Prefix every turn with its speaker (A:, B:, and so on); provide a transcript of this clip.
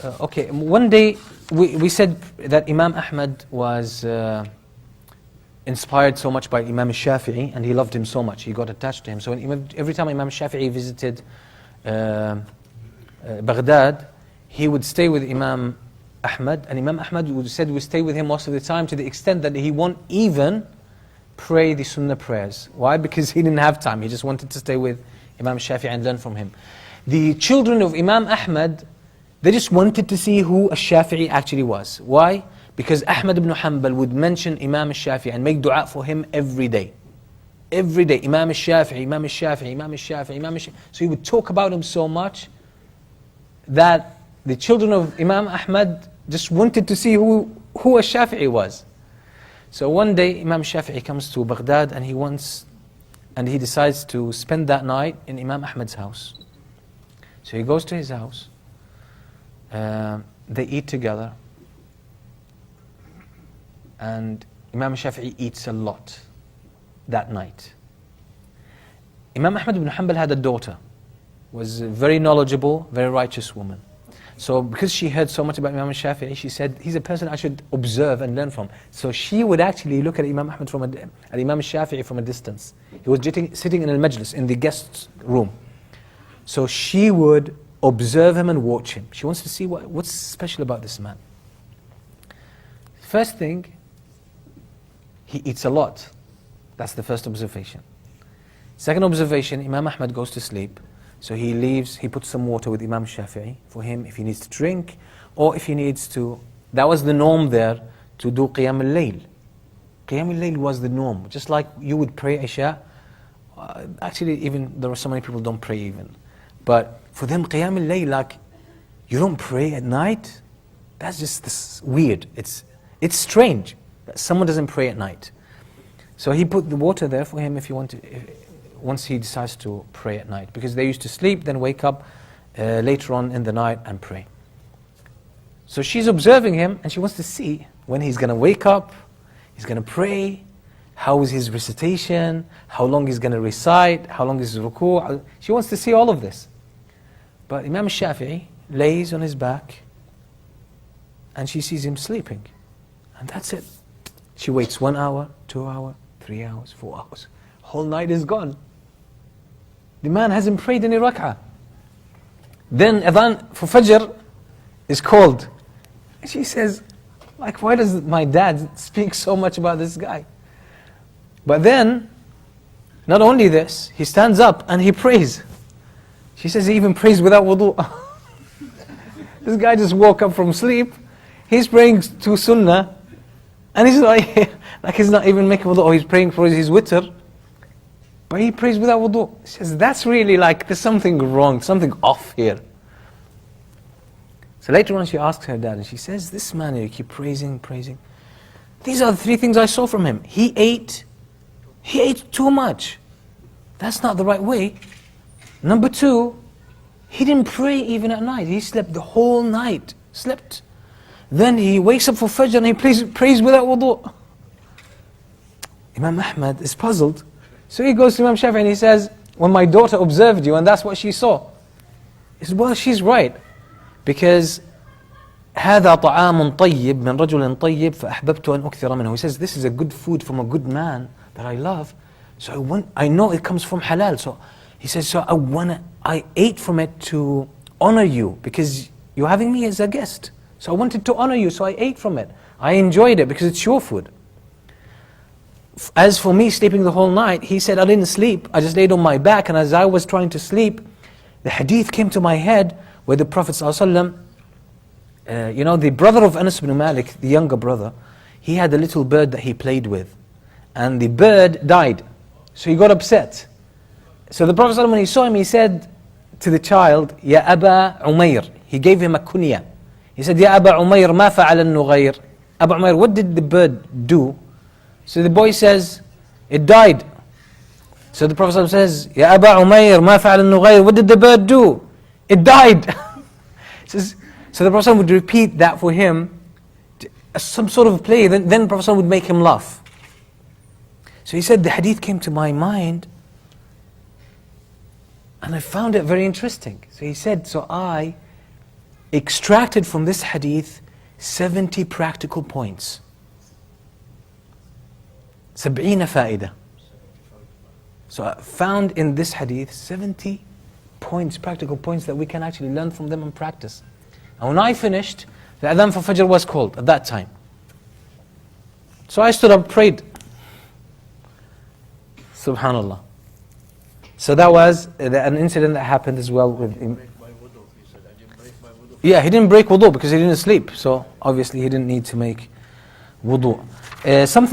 A: Okay, one day we said that Imam Ahmad was inspired so much by Imam Shafi'i, and he loved him so much, he got attached to him. So every time Imam Shafi'i visited Baghdad, he would stay with Imam Ahmad, and Imam Ahmad would stay with him most of the time, to the extent that he won't even pray the Sunnah prayers. Why? Because he didn't have time, he just wanted to stay with Imam Shafi'i and learn from him. The children of Imam Ahmad, they just wanted to see who Shafi'i actually was. Why? Because Ahmed Ibn Hanbal would mention Imam Shafi'i and make dua for him every day. Every day, Imam Shafi'i, Imam Shafi'i, Imam Shafi'i, Imam Shafi'i. So he would talk about him so much that the children of Imam Ahmad just wanted to see who Shafi'i was. So one day Imam Shafi'i comes to Baghdad, and he decides to spend that night in Imam Ahmad's house. So he goes to his house, they eat together, and Imam Shafi'i eats a lot that night. Imam Ahmad ibn Hanbal had a daughter, was a very knowledgeable, very righteous woman. So because she heard so much about Imam Shafi'i, she said, he's a person I should observe and learn from. So she would actually look at Imam Ahmad at Imam Shafi'i from a distance. He was sitting in al-majlis, in the guest room. So she would observe him and watch him. She wants to see what's special about this man. First thing, he eats a lot. That's the first observation. Second observation, Imam Ahmad goes to sleep. So he leaves, he puts some water with Imam Shafi'i for him if he needs to drink, or if he needs to, that was the norm there, to do Qiyam al-Layl. Qiyam al-Layl was the norm. Just like you would pray Isha, actually even, there are so many people who don't pray even. But for them, Qiyam al-Layl, like, you don't pray at night? That's just this weird. It's strange that someone doesn't pray at night. So he put the water there for him if you want to, once he decides to pray at night. Because they used to sleep, then wake up later on in the night and pray. So she's observing him, and she wants to see when he's going to wake up, he's going to pray, how is his recitation, how long he's going to recite, how long is his ruku'. She wants to see all of this. But Imam Shafi'i lays on his back, and she sees him sleeping. And that's it. She waits 1 hour, 2 hours, 3 hours, 4 hours. Whole night is gone. The man hasn't prayed any rak'ah. Then adhan for Fajr is called. And she says, like, why does my dad speak so much about this guy? But then, not only this, he stands up and he prays. She says he even prays without wudu. This guy just woke up from sleep, he's praying to sunnah, and he's like he's not even making wudu, or he's praying for his witr, but he prays without wudu. She says, that's really like, there's something wrong, something off here. So later on she asks her dad, and she says, this man, you keep praising. These are the 3 things I saw from him. He ate too much. That's not the right way. Number 2, he didn't pray even at night. He slept the whole night. Slept. Then he wakes up for Fajr and he prays without wudu. Imam Ahmad is puzzled. So he goes to Imam Shafi'i and he says, when my daughter observed you and that's what she saw. He says, well, she's right. Because هذا طعام طيب من رجل طيب فأحببت أن أكثر منه. He says, this is a good food from a good man that I love. So I know it comes from halal. So he says, so I ate from it to honor you, because you're having me as a guest. So I wanted to honor you, so I ate from it. I enjoyed it because it's your food. As for me sleeping the whole night, he said, I didn't sleep. I just laid on my back, and as I was trying to sleep, the hadith came to my head where the Prophet ﷺ, the brother of Anas ibn Malik, the younger brother, he had a little bird that he played with. And the bird died. So he got upset. So the Prophet ﷺ, when he saw him, he said to the child, Ya Aba Umayr. He gave him a kunya. He said, Ya Aba Umayr, ma fa'ala al-nughayr. Aba Umayr, what did the bird do? So the boy says, it died. So the Prophet ﷺ says, Ya Aba Umayr, ma fa'ala al-nughayr. What did the bird do? It died. So the Prophet ﷺ would repeat that for him, some sort of play. Then the Prophet ﷺ would make him laugh. So he said, the hadith came to my mind, and I found it very interesting. So he said, so I extracted from this hadith 70 practical points. 70 فائدة. So I found in this hadith 70 points, practical points that we can actually learn from them and practice. And when I finished, the adhan for Fajr was called at that time. So I stood up, prayed. Subhanallah. So that was an incident that happened as well with him. Yeah, he didn't break wudu because he didn't sleep. So obviously he didn't need to make wudu. Something